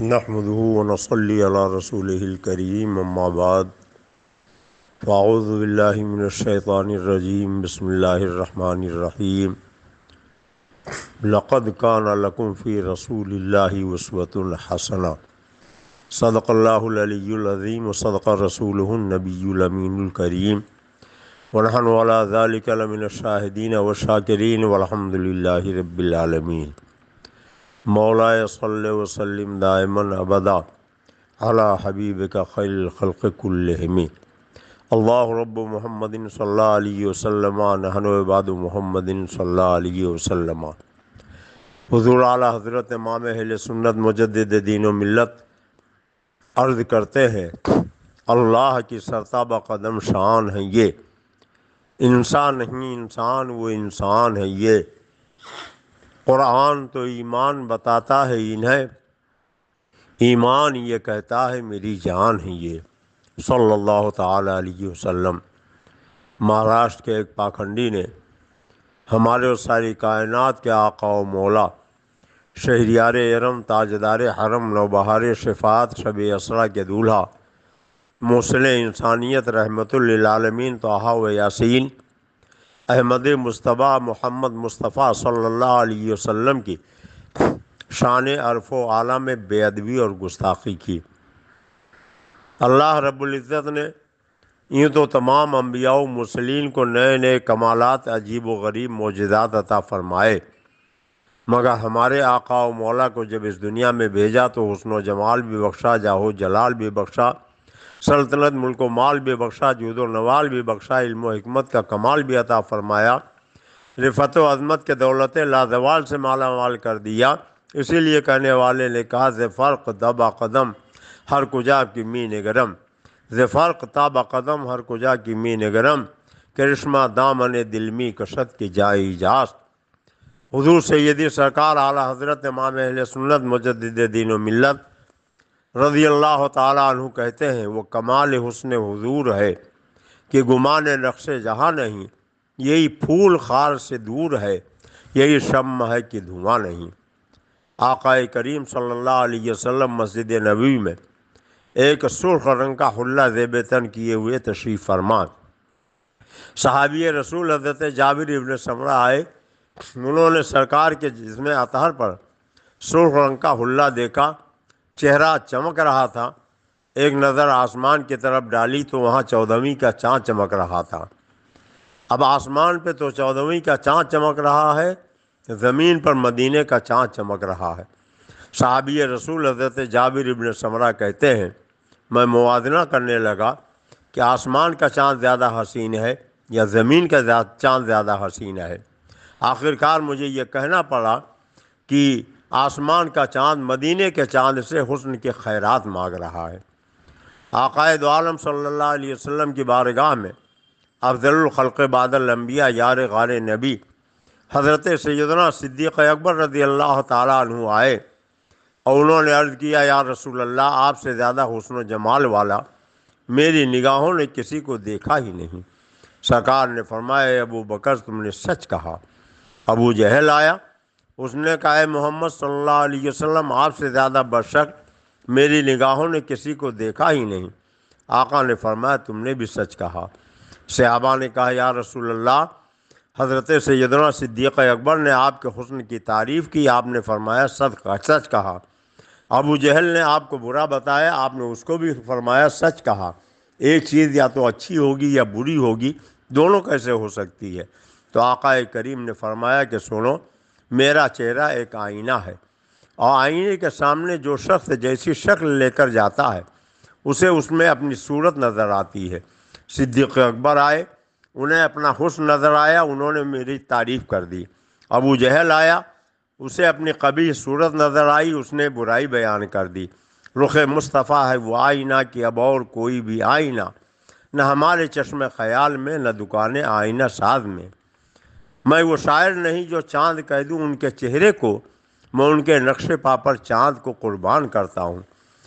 نحمده ونصلي على رسوله الكريم اما بعد فاعوذ بالله من الشيطان الرجيم بسم الله الرحمن الرحيم لقد كان لكم في رسول الله أسوة حسنة صدق الله العلي العظيم وصدق رسوله النبي الأمين الكريم ونحن على ذلك لمن الشاهدين والشاكرين والحمد لله رب العالمين مولاي صل وسلم دائما ابدا على حبيبك خير الخلق كلهم الله رب محمد صلى الله عليه وسلم نحن عباد محمد صلى الله عليه وسلم حضور اعلیٰ حضرت امام اہل سنت مجدد دین و ملت عرض کرتے ہیں اللہ کی سرتابہ قدم شان ہے یہ انسان نہیں انسان وہ انسان ہے یہ قرآن تو ایمان بتاتا ہے انہیں ایمان یہ کہتا ہے میری جان ہے یہ صلی اللہ تعالی علیہ وسلم۔ مہاراشٹر کے ایک پاکھنڈی نے ہمارے اور ساری کائنات کے آقا و مولا شہریار ارم تاجدار حرم نوبہار شفاعت شب اسرا کے دولہا موصل انسانیت رحمت للعالمین طٰہٰ و یاسین احمد مصطفیٰ محمد مصطفیٰ صلی اللہ علیہ وسلم کی شان عرف و اعلیٰ میں بے ادبی اور گستاخی کی۔ اللہ رب العزت نے یوں تو تمام انبیاء و مرسلین کو نئے نئے کمالات عجیب و غریب معجزات عطا فرمائے، مگر ہمارے آقا و مولا کو جب اس دنیا میں بھیجا تو حسن و جمال بھی بخشا، جاہ و جلال بھی بخشا، سلطنت ملک و مال بھی بخشا، جود و نوال بھی بخشا، علم و حکمت کا کمال بھی عطا فرمایا، رفعت و عظمت کے دولت لازوال سے مالا مال کر دیا۔ اسی لیے کہنے والے نے کہا ز فرق تابا قدم ہر کجا کی می نگرم، ز فرق تابا قدم ہر کجا کی می نگرم، کرشمہ دامن دلمی کشت کی جائے ایجاز۔ حضور سیدی سرکار اعلیٰ حضرت امام اہل سنت مجدد دین و ملت رضی اللہ تعالیٰ عنہ کہتے ہیں وہ کمال حسن حضور ہے کہ گمان نقش جہاں نہیں، یہی پھول خار سے دور ہے، یہی شمع ہے کہ دھواں نہیں۔ آقا کریم صلی اللہ علیہ وسلم مسجد نبوی میں ایک سرخ رنگ کا حلہ زیب تن کیے ہوئے تشریف فرما، صحابی رسول حضرت جابر ابن سمرہ آئے، انہوں نے سرکار کے جسم اطہر پر سرخ رنگ کا حلہ دیکھا، چہرہ چمک رہا تھا، ایک نظر آسمان کی طرف ڈالی تو وہاں 14ویں کا چاند چمک رہا تھا۔ اب آسمان پہ تو 14ویں کا چاند چمک رہا ہے، زمین پر مدینے کا چاند چمک رہا ہے۔ صحابی رسول حضرت جابر ابن سمرہ کہتے ہیں میں موازنہ کرنے لگا کہ آسمان کا چاند زیادہ حسین ہے یا زمین کا چاند زیادہ حسین ہے۔ آخرکار مجھے یہ کہنا پڑا کہ آسمان کا چاند مدینے کے چاند سے حسن کے خیرات مانگ رہا ہے۔ آقائے دو عالم صلی اللہ علیہ وسلم کی بارگاہ میں افضل الخلق بعد الانبیاء یار غار نبی حضرت سیدنا صدیق اکبر رضی اللہ تعالیٰ عنہ آئے اور انہوں نے عرض کیا یا رسول اللہ آپ سے زیادہ حسن و جمال والا میری نگاہوں نے کسی کو دیکھا ہی نہیں۔ سرکار نے فرمایا ابو بکر تم نے سچ کہا۔ ابو جہل آیا، اس نے کہا اے محمد صلی اللہ علیہ وسلم آپ سے زیادہ برشک میری نگاہوں نے کسی کو دیکھا ہی نہیں۔ آقا نے فرمایا تم نے بھی سچ کہا۔ صحابہ نے کہا یا رسول اللہ حضرت سیدنا صدیق اکبر نے آپ کے حسن کی تعریف کی، آپ نے فرمایا سچ کہا۔ ابو جہل نے آپ کو برا بتایا، آپ نے اس کو بھی فرمایا سچ کہا۔ ایک چیز یا تو اچھی ہوگی یا بری ہوگی، دونوں کیسے ہو سکتی ہے؟ تو آقا کریم نے فرمایا کہ سنو میرا چہرہ ایک آئینہ ہے اور آئینے کے سامنے جو شخص جیسی شکل لے کر جاتا ہے اسے اس میں اپنی صورت نظر آتی ہے۔ صدیق اکبر آئے، انہیں اپنا حسن نظر آیا، انہوں نے میری تعریف کر دی۔ ابو جہل آیا، اسے اپنی قبیح صورت نظر آئی، اس نے برائی بیان کر دی۔ رخ مصطفیٰ ہے وہ آئینہ کہ اب اور کوئی بھی آئینہ نہ ہمارے چشم خیال میں نہ دکان آئینہ ساز میں۔ میں وہ شاعر نہیں جو چاند کہہ دوں ان کے چہرے کو، میں ان کے نقش پا پر چاند کو قربان کرتا ہوں۔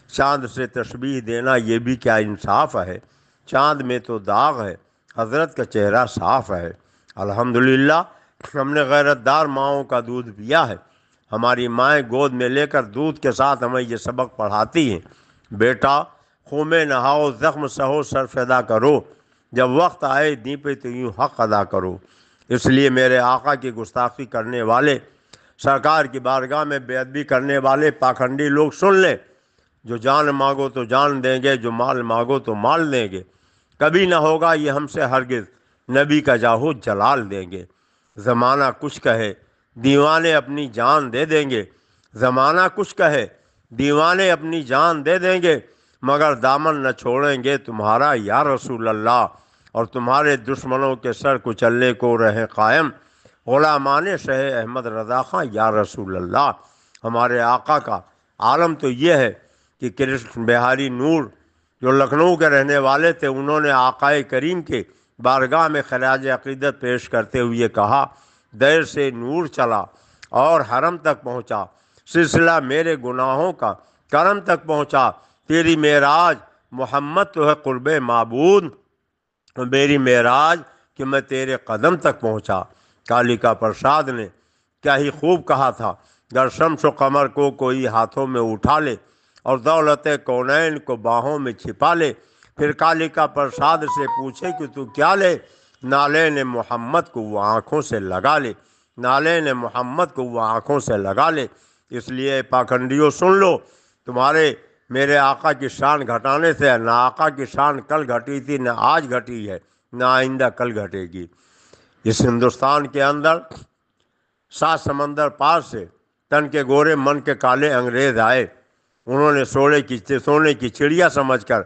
چاند سے تشبیہ دینا یہ بھی کیا انصاف ہے، چاند میں تو داغ ہے، حضرت کا چہرہ صاف ہے۔ الحمدللہ ہم نے غیرت دار ماؤں کا دودھ پیا ہے، ہماری مائیں گود میں لے کر دودھ کے ساتھ ہمیں یہ سبق پڑھاتی ہیں، بیٹا خون میں نہاؤ، زخم سہو، سر فدا کرو، جب وقت آئے دین پہ تو یوں حق ادا کرو۔ اس لیے میرے آقا کی گستاخی کرنے والے، سرکار کی بارگاہ میں بے ادبی کرنے والے پاکھنڈی لوگ سن لیں، جو جان مانگو تو جان دیں گے، جو مال مانگو تو مال دیں گے، کبھی نہ ہوگا یہ ہم سے ہرگز، نبی کا جاہو جلال دیں گے۔ زمانہ کچھ کہے دیوانے اپنی جان دے دیں گے، زمانہ کچھ کہے دیوانے اپنی جان دے دیں گے، مگر دامن نہ چھوڑیں گے تمہارا یا رسول اللہ، اور تمہارے دشمنوں کے سر کچلنے کو رہیں قائم، غلامان شہ احمد رضا خاں یا رسول اللہ۔ ہمارے آقا کا عالم تو یہ ہے کہ کرشن بہاری نور جو لکھنؤ کے رہنے والے تھے، انہوں نے آقائے کریم کے بارگاہ میں خراج عقیدت پیش کرتے ہوئے کہا، دیر سے نور چلا اور حرم تک پہنچا، سلسلہ میرے گناہوں کا کرم تک پہنچا، تیری معراج محمد تو ہے قرب معبود، میری معراج کہ میں تیرے قدم تک پہنچا۔ کالیکا پرساد نے کیا ہی خوب کہا تھا، گر شمس و قمر کو کوئی ہاتھوں میں اٹھا لے اور دولت کونین کو باہوں میں چھپا لے، پھر کالیکا پرساد سے پوچھے کہ تو کیا لے، نالین محمد کو وہ آنکھوں سے لگا لے، نالین محمد کو وہ آنکھوں سے لگا لے۔ اس لیے پاکھنڈیوں سن لو، تمہارے میرے آقا کی شان گھٹانے سے نہ آقا کی شان کل گھٹی تھی، نہ آج گھٹی ہے، نہ آئندہ کل گھٹے گی۔ اس ہندوستان کے اندر 7 سمندر پار سے تن کے گورے من کے کالے انگریز آئے، انہوں نے سونے کی چڑیا سمجھ کر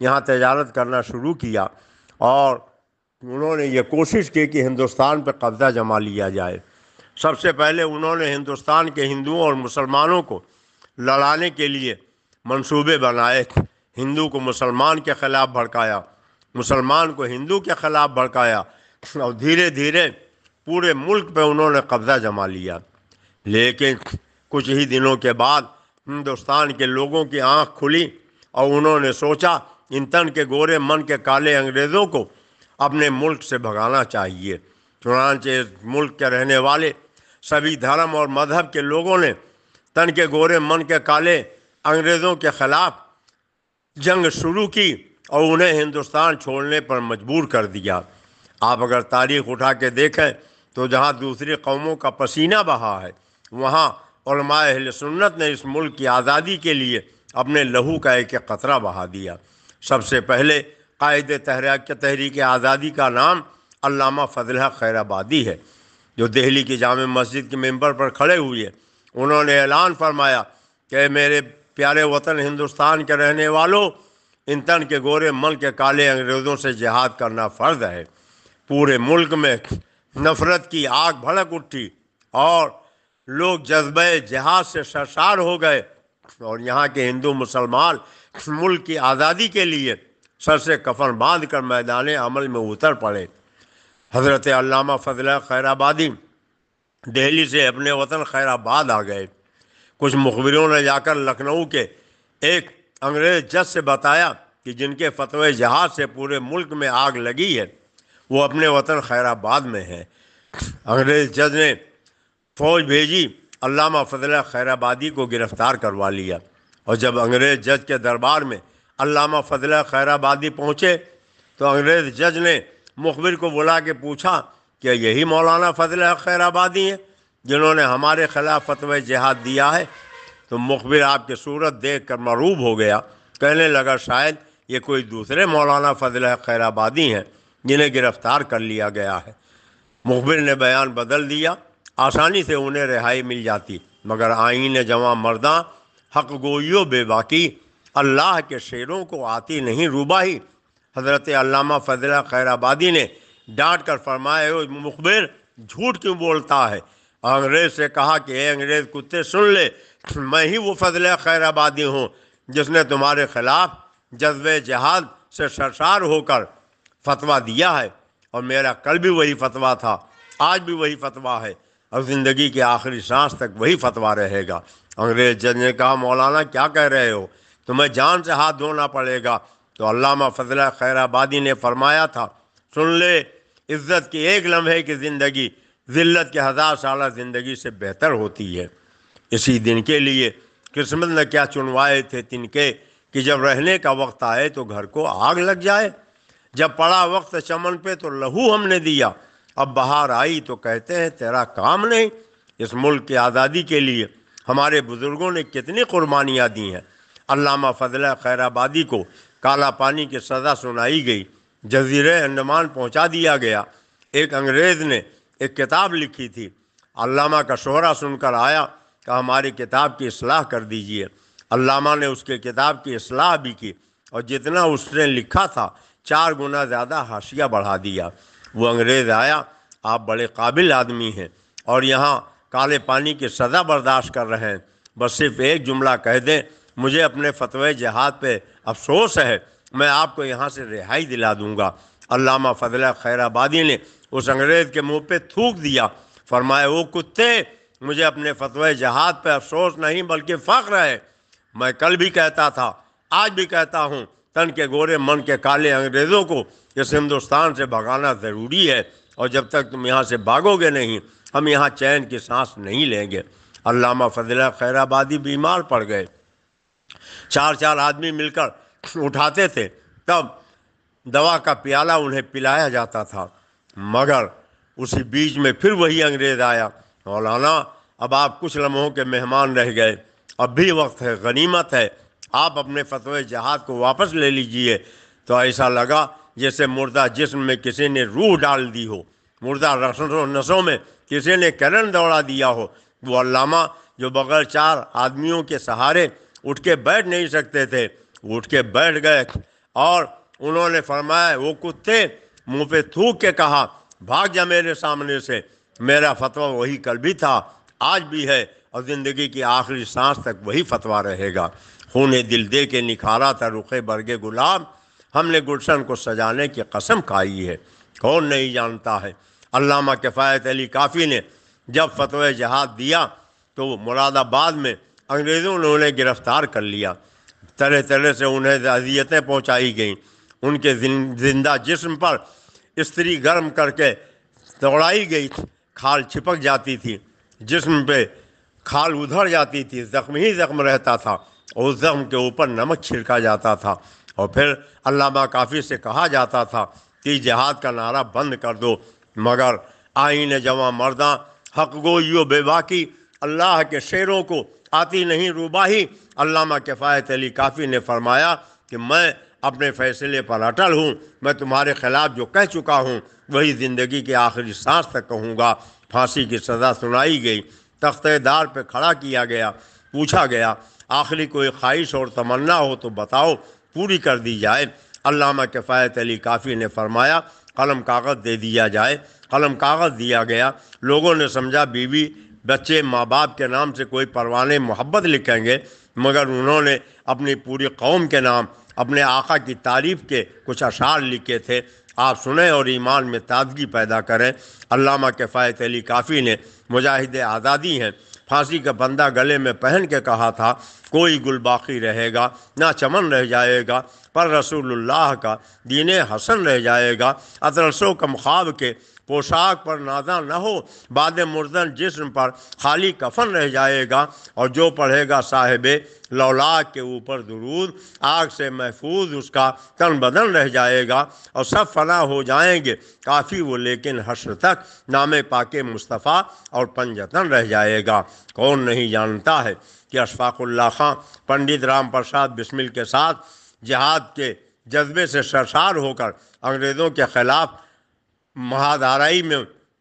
یہاں تجارت کرنا شروع کیا، اور انہوں نے یہ کوشش کی کہ ہندوستان پہ قبضہ جما لیا جائے۔ سب سے پہلے انہوں نے ہندوستان کے ہندوؤں اور مسلمانوں کو لڑانے کے لیے منصوبے بنائے، ہندو کو مسلمان کے خلاف بھڑکایا، مسلمان کو ہندو کے خلاف بھڑکایا، اور دھیرے دھیرے پورے ملک پہ انہوں نے قبضہ جما لیا۔ لیکن کچھ ہی دنوں کے بعد ہندوستان کے لوگوں کی آنکھ کھلی اور انہوں نے سوچا ان تن کے گورے من کے کالے انگریزوں کو اپنے ملک سے بھگانا چاہیے۔ چنانچہ اس ملک کے رہنے والے سبھی دھرم اور مذہب کے لوگوں نے تن کے گورے من کے کالے انگریزوں کے خلاف جنگ شروع کی اور انہیں ہندوستان چھوڑنے پر مجبور کر دیا۔ آپ اگر تاریخ اٹھا کے دیکھیں تو جہاں دوسری قوموں کا پسینہ بہا ہے، وہاں علماء اہل سنت نے اس ملک کی آزادی کے لیے اپنے لہو کا ایک ایک قطرہ بہا دیا۔ سب سے پہلے قائد تحریک آزادی کا نام علامہ فضل حق خیر آبادی ہے، جو دہلی کی جامع مسجد کے ممبر پر کھڑے ہوئے انہوں نے اعلان فرمایا کہ میرے پیارے وطن ہندوستان کے رہنے والوں، ان تن کے گورے من کے کالے انگریزوں سے جہاد کرنا فرض ہے۔ پورے ملک میں نفرت کی آگ بھڑک اٹھی اور لوگ جذبہ جہاد سے سرشار ہو گئے، اور یہاں کے ہندو مسلمان ملک کی آزادی کے لیے سر سے کفن باندھ کر میدان عمل میں اتر پڑے۔ حضرت علامہ فضل حق خیر آبادی دہلی سے اپنے وطن خیر آباد آ گئے۔ کچھ مخبروں نے جا کر لکھنؤ کے ایک انگریز جج سے بتایا کہ جن کے فتوی جہاد سے پورے ملک میں آگ لگی ہے وہ اپنے وطن خیر آباد میں ہے۔ انگریز جج نے فوج بھیجی، علامہ فضل حق خیر آبادی کو گرفتار کروا لیا، اور جب انگریز جج کے دربار میں علامہ فضل حق خیر آبادی پہنچے تو انگریز جج نے مخبر کو بلا کے پوچھا کہ یہی مولانا فضل حق خیر آبادی ہیں جنہوں نے ہمارے خلاف فتوی جہاد دیا ہے؟ تو مخبر آپ کی صورت دیکھ کر مرعوب ہو گیا، کہنے لگا شاید یہ کوئی دوسرے مولانا فضل حق خیر آبادی ہیں جنہیں گرفتار کر لیا گیا ہے۔ مخبر نے بیان بدل دیا، آسانی سے انہیں رہائی مل جاتی، مگر آئین جواں مرداں حق گوئیو بے باکی، اللہ کے شیروں کو آتی نہیں روباہی۔ حضرت علامہ فضل حق خیر آبادی نے ڈانٹ کر فرمایا، اے مخبر جھوٹ کیوں بولتا ہے؟ انگریز سے کہا کہ اے انگریز کتے سن لے، میں ہی وہ فضل حق خیر آبادی ہوں جس نے تمہارے خلاف جذبہ جہاد سے سرشار ہو کر فتویٰ دیا ہے، اور میرا کل بھی وہی فتویٰ تھا، آج بھی وہی فتویٰ ہے، اور زندگی کے آخری سانس تک وہی فتویٰ رہے گا۔ انگریز جج نے کہا مولانا کیا کہہ رہے ہو، تمہیں جان سے ہاتھ دھونا پڑے گا۔ تو علامہ فضل حق خیر آبادی نے فرمایا تھا، سن لے، عزت کی ایک لمحے کی زندگی ذلت کے 1000 سالہ زندگی سے بہتر ہوتی ہے۔ اسی دن کے لیے قسمت نے کیا چنوائے تھے تنکے کہ جب رہنے کا وقت آئے تو گھر کو آگ لگ جائے۔ جب پڑا وقت چمن پہ تو لہو ہم نے دیا، اب بہار آئی تو کہتے ہیں تیرا کام نہیں۔ اس ملک کی آزادی کے لیے ہمارے بزرگوں نے کتنی قربانیاں دی ہیں۔ علامہ فضل خیر آبادی کو کالا پانی کی سزا سنائی گئی، جزیرے انڈمان پہنچا دیا گیا۔ ایک انگریز نے ایک کتاب لکھی تھی، علامہ کا شہرہ سن کر آیا کہ ہماری کتاب کی اصلاح کر دیجئے۔ علامہ نے اس کے کتاب کی اصلاح بھی کی اور جتنا اس نے لکھا تھا 4 گنا زیادہ حاشیہ بڑھا دیا۔ وہ انگریز آیا، آپ بڑے قابل آدمی ہیں اور یہاں کالے پانی کی سزا برداشت کر رہے ہیں، بس صرف ایک جملہ کہہ دیں، مجھے اپنے فتوی جہاد پہ افسوس ہے، میں آپ کو یہاں سے رہائی دلا دوں گا۔ علامہ فضل خیر آبادی نے اس انگریز کے منہ پہ تھوک دیا، فرمایا وہ کتے، مجھے اپنے فتوی جہاد پہ افسوس نہیں بلکہ فخر ہے۔ میں کل بھی کہتا تھا، آج بھی کہتا ہوں، تن کے گورے من کے کالے انگریزوں کو اس ہندوستان سے بھگانا ضروری ہے، اور جب تک تم یہاں سے بھاگو گے نہیں، ہم یہاں چین کی سانس نہیں لیں گے۔ علامہ فضل خیر آبادی بیمار پڑ گئے، 4 آدمی مل کر اٹھاتے تھے، تب دوا کا پیالہ انہیں پلایا جاتا تھا، مگر اسی بیچ میں پھر وہی انگریز آیا، مولانا اب آپ کچھ لمحوں کے مہمان رہ گئے، اب بھی وقت ہے، غنیمت ہے، آپ اپنے فتوی جہاد کو واپس لے لیجئے۔ تو ایسا لگا جیسے مردہ جسم میں کسی نے روح ڈال دی ہو، مردہ نسوں میں کسی نے کرنٹ دوڑا دیا ہو۔ وہ علامہ جو بغیر 4 آدمیوں کے سہارے اٹھ کے بیٹھ نہیں سکتے تھے، وہ اٹھ کے بیٹھ گئے اور انہوں نے فرمایا وہ کتے، منہ پہ تھوک کے کہا، بھاگ جا میرے سامنے سے، میرا فتویٰ وہی کل بھی تھا، آج بھی ہے، اور زندگی کی آخری سانس تک وہی فتویٰ رہے گا۔ خون دل دے کے نکھارا تھا رخ برگ گلاب، ہم نے گلشن کو سجانے کی قسم کھائی ہے، کون نہیں جانتا ہے۔ علامہ کفایت علی کافی نے جب فتوی جہاد دیا تو مراد آباد میں انگریزوں نے انہیں گرفتار کر لیا، طرح طرح سے انہیں اذیتیں پہنچائی گئیں، ان کے زندہ جسم پر استری گرم کر کے دوڑائی گئی، کھال چھپک جاتی تھی، جسم پہ کھال ادھر جاتی تھی، زخم ہی زخم رہتا تھا، اور اس زخم کے اوپر نمک چھڑکا جاتا تھا، اور پھر علامہ کافی سے کہا جاتا تھا کہ جہاد کا نعرہ بند کر دو، مگر آئین جواں مرداں، حق گوئی و بے باکی، اللہ کے شعروں کو آتی نہیں روباہی۔ علامہ کفایت علی کافی نے فرمایا کہ میں اپنے فیصلے پر اٹل ہوں، میں تمہارے خلاف جو کہہ چکا ہوں وہی زندگی کے آخری سانس تک کہوں گا۔ پھانسی کی سزا سنائی گئی، تختہ دار پہ کھڑا کیا گیا، پوچھا گیا آخری کوئی خواہش اور تمنا ہو تو بتاؤ، پوری کر دی جائے۔ علامہ کفایت علی کافی نے فرمایا قلم کاغذ دے دیا جائے۔ قلم کاغذ دیا گیا، لوگوں نے سمجھا بیوی بچے ماں باپ کے نام سے کوئی پروانے محبت لکھیں گے، مگر انہوں نے اپنی پوری قوم کے نام، اپنے آقا کی تعریف کے کچھ اشعار لکھے تھے، آپ سنیں اور ایمان میں تازگی پیدا کریں۔ علامہ کفایت علی کافی نے مجاہد آزادی ہیں، پھانسی کا بندہ گلے میں پہن کے کہا تھا کوئی گل باقی رہے گا نہ چمن رہ جائے گا، پر رسول اللہ کا دین حسن رہ جائے گا، اطرسو کم خواب کے پوشاک پر نازاں نہ ہو، بعد مردن جسم پر خالی کفن رہ جائے گا، اور جو پڑھے گا صاحب لولاک کے اوپر درود، آگ سے محفوظ اس کا تن بدن رہ جائے گا، اور سب فنا ہو جائیں گے کافی وہ لیکن حشر تک نام پاک مصطفیٰ اور پنجتن رہ جائے گا۔ کون نہیں جانتا ہے کہ اشفاق اللہ خان پنڈت رام پرساد بسمل کے ساتھ جہاد کے جذبے سے سرشار ہو کر انگریزوں کے خلاف مہادھارائی میں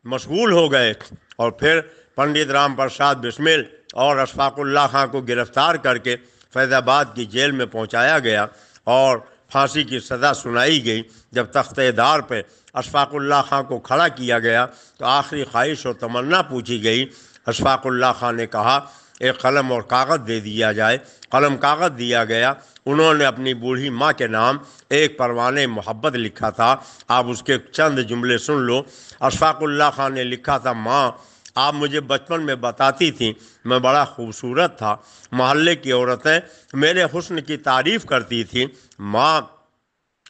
مشغول ہو گئے، اور پھر پنڈت رام پرساد بسمل اور اشفاق اللہ خان کو گرفتار کر کے فیض آباد کی جیل میں پہنچایا گیا اور پھانسی کی سزا سنائی گئی۔ جب تختہ دار پہ اشفاق اللہ خان کو کھڑا کیا گیا تو آخری خواہش اور تمنا پوچھی گئی۔ اشفاق اللہ خان نے کہا ایک قلم اور کاغذ دے دیا جائے۔ قلم کاغذ دیا گیا، انہوں نے اپنی بوڑھی ماں کے نام ایک پروانے محبت لکھا تھا، آپ اس کے چند جملے سن لو۔ اشفاق اللہ خان نے لکھا تھا ماں آپ مجھے بچپن میں بتاتی تھیں میں بڑا خوبصورت تھا، محلے کی عورتیں میرے حسن کی تعریف کرتی تھیں، ماں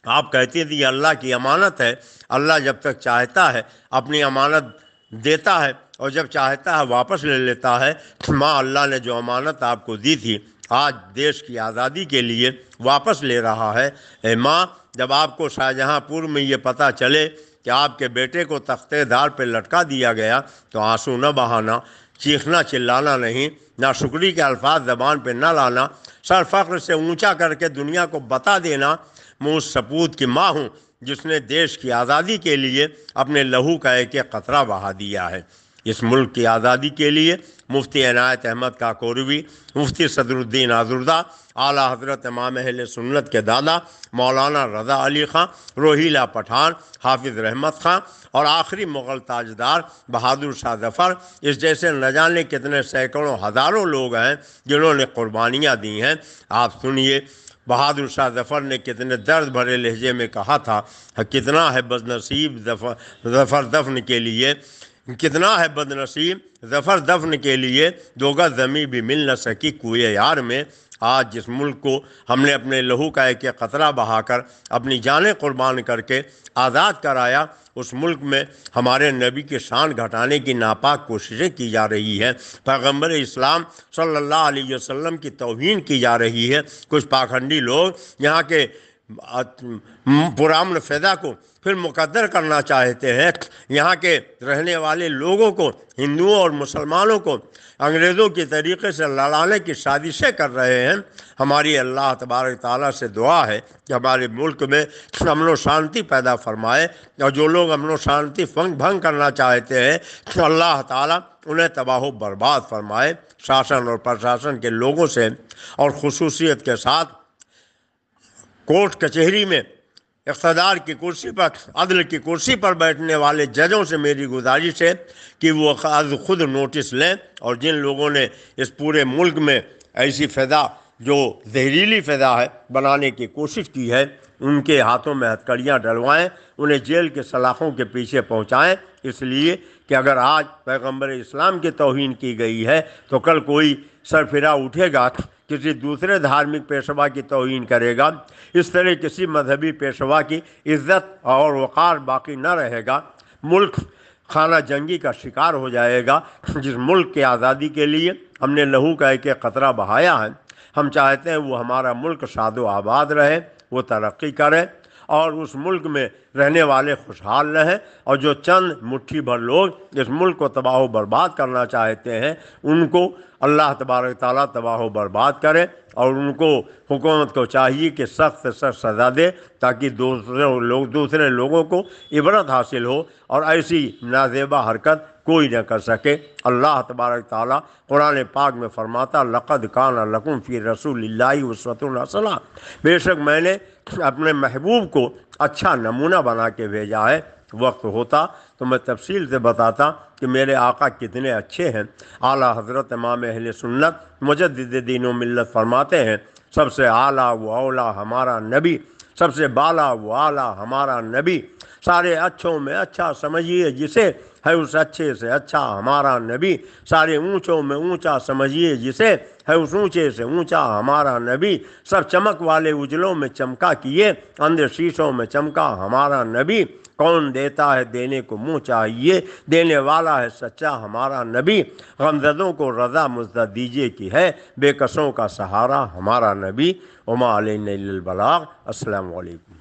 آپ کہتی تھی یہ اللہ کی امانت ہے، اللہ جب تک چاہتا ہے اپنی امانت دیتا ہے اور جب چاہتا ہے واپس لے لیتا ہے۔ ماں اللہ نے جو امانت آپ کو دی تھی آج دیش کی آزادی کے لیے واپس لے رہا ہے۔ اے ماں، جب آپ کو شاہجہاں پور میں یہ پتہ چلے کہ آپ کے بیٹے کو تختے دار پہ لٹکا دیا گیا تو آنسو نہ بہانا، چیخنا چلانا نہیں، ناشکری کے الفاظ زبان پہ نہ لانا، سر فخر سے اونچا کر کے دنیا کو بتا دینا میں اس سپوت کی ماں ہوں جس نے دیش کی آزادی کے لیے اپنے لہو کا ایک ایک قطرہ بہا دیا ہے۔ اس ملک کی آزادی کے لیے مفتی عنایت احمد کاکوروی، مفتی صدر الدین آزردہ، اعلیٰ حضرت امام اہل سنت کے دادا مولانا رضا علی خان، روہیلا پٹھان، حافظ رحمت خان اور آخری مغل تاجدار بہادر شاہ ظفر، اس جیسے نہ جانے کتنے سینکڑوں ہزاروں لوگ ہیں جنہوں نے قربانیاں دی ہیں۔ آپ سنیے بہادر شاہ ظفر نے کتنے درد بھرے لہجے میں کہا تھا، کتنا ہے بد نصیب ظفر دفن کے لیے، کتنا ہے بد نصیب ظفر دفن کے لیے، دو گز زمیں بھی مل نہ سکی کوئے یار میں۔ آج جس ملک کو ہم نے اپنے لہو کا ایک ایک قطرہ بہا کر اپنی جانیں قربان کر کے آزاد کرایا، اس ملک میں ہمارے نبی کی شان گھٹانے کی ناپاک کوششیں کی جا رہی ہیں، پیغمبر اسلام صلی اللہ علیہ وسلم کی توہین کی جا رہی ہے۔ کچھ پاکھنڈی لوگ یہاں کے پرامن فضا کو پھر مقدر کرنا چاہتے ہیں، یہاں کے رہنے والے لوگوں کو، ہندوؤں اور مسلمانوں کو انگریزوں کی طریقے سے لڑانے کی سازشیں کر رہے ہیں۔ ہماری اللہ تبارک تعالیٰ سے دعا ہے کہ ہمارے ملک میں امن و شانتی پیدا فرمائے، اور جو لوگ امن و شانتی بھنگ کرنا چاہتے ہیں اللہ تعالیٰ انہیں تباہ و برباد فرمائے۔ شاسن اور پرشاسن کے لوگوں سے اور خصوصیت کے ساتھ کورٹ کچہری میں اقتدار کی کرسی پر، عدل کی کرسی پر بیٹھنے والے ججوں سے میری گزارش ہے کہ وہ خود نوٹس لیں، اور جن لوگوں نے اس پورے ملک میں ایسی فضا جو زہریلی فضا ہے بنانے کی کوشش کی ہے ان کے ہاتھوں میں ہتھکڑیاں ڈلوائیں، انہیں جیل کے سلاخوں کے پیچھے پہنچائیں، اس لیے کہ اگر آج پیغمبر اسلام کی توہین کی گئی ہے تو کل کوئی سرفرا اٹھے گا، کسی دوسرے دھارمک پیشوا کی توہین کرے گا، اس طرح کسی مذہبی پیشوا کی عزت اور وقار باقی نہ رہے گا، ملک خانہ جنگی کا شکار ہو جائے گا۔ جس ملک کی آزادی کے لیے ہم نے لہو کا ایک ایک قطرہ بہایا ہے، ہم چاہتے ہیں وہ ہمارا ملک شاد و آباد رہے، وہ ترقی کرے اور اس ملک میں رہنے والے خوشحال رہیں، اور جو چند مٹھی بھر لوگ اس ملک کو تباہ و برباد کرنا چاہتے ہیں ان کو اللہ تبارک تعالیٰ تباہ و برباد کرے، اور ان کو حکومت کو چاہیے کہ سخت سے سخت سزا دے تاکہ دوسرے لوگوں کو عبرت حاصل ہو اور ایسی نازیبا حرکت کوئی نہ کر سکے۔ اللہ تبارک تعالیٰ قرآن پاک میں فرماتا لقد کان لکم فی رسول اللہ اسوۃ حسنہ، بے شک میں نے اپنے محبوب کو اچھا نمونہ بنا کے بھیجا ہے۔ وقت ہوتا تو میں تفصیل سے بتاتا کہ میرے آقا کتنے اچھے ہیں۔ اعلیٰ حضرت امام اہل سنت مجدد دین و ملت فرماتے ہیں سب سے اعلیٰ و اولیٰ ہمارا نبی، سب سے بالا و اعلیٰ ہمارا نبی، سارے اچھوں میں اچھا سمجھیے جسے ہے اس اچھے سے اچھا ہمارا نبی، سارے اونچوں میں اونچا سمجھیے جسے ہے اس اونچے سے اونچا ہمارا نبی، سب چمک والے اجلوں میں چمکا کیے اندر شیشوں میں چمکا ہمارا نبی، کون دیتا ہے دینے کو منہ چاہیے دینے والا ہے سچا ہمارا نبی، غمزدوں کو رضا مزدہ دیجیے کی ہے بے کسوں کا سہارا ہمارا نبی، وما علینا الا البلاغ۔ السلام علیکم۔